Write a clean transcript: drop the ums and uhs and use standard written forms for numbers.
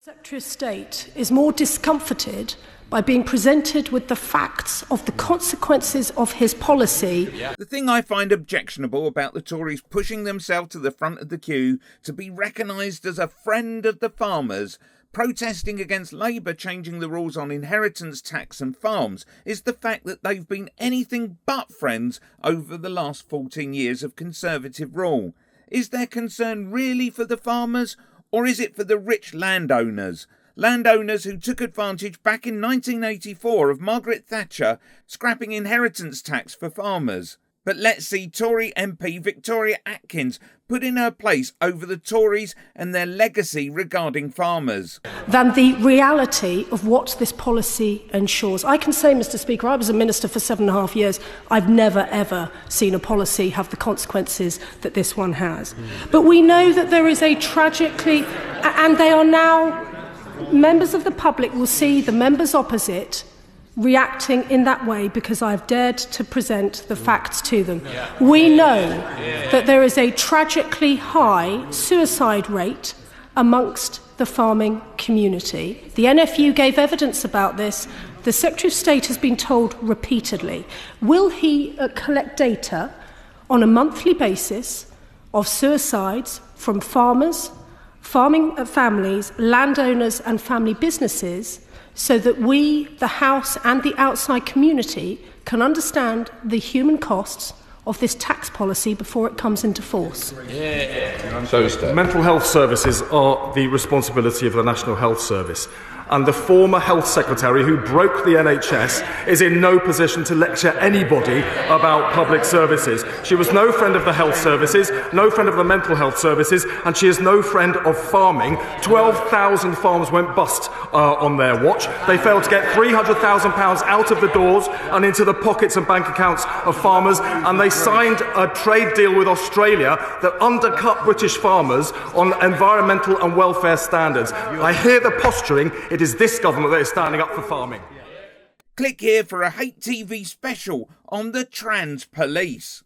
Secretary of State is more discomforted by being presented with the facts of the consequences of his policy. The thing I find objectionable about the Tories pushing themselves to the front of the queue to be recognised as a friend of the farmers, protesting against Labour changing the rules on inheritance tax and farms, is the fact that they've been anything but friends over the last 14 years of Conservative rule. Is their concern really for the farmers, or is it for the rich landowners? Landowners who took advantage back in 1984 of Margaret Thatcher scrapping inheritance tax for farmers. But let's see Tory MP Victoria Atkins put in her place over the Tories and their legacy regarding farmers. Than the reality of what this policy ensures. I can say, Mr. Speaker, I was a minister for 7.5 years. I've never, ever seen a policy have the consequences that this one has. But we know that there is a tragically, and they are now, members of the public will see the members opposite reacting in that way because I've dared to present the facts to them. We know that there is a tragically high suicide rate amongst the farming community. The NFU gave evidence about this. The Secretary of State has been told repeatedly. Will he collect data on a monthly basis of suicides from farmers, farming families, landowners and family businesses, so that we, the House and the outside community, can understand the human costs of this tax policy before it comes into force? Mental health services are the responsibility of the National Health Service. And the former health secretary who broke the NHS is in no position to lecture anybody about public services. She was no friend of the health services, no friend of the mental health services, and she is no friend of farming. 12,000 farms went bust on their watch. They failed to get £300,000 out of the doors and into the pockets and bank accounts of farmers, and they signed a trade deal with Australia that undercut British farmers on environmental and welfare standards. I hear the posturing. It is this government that is standing up for farming. Click here for a Hate TV special on the trans police.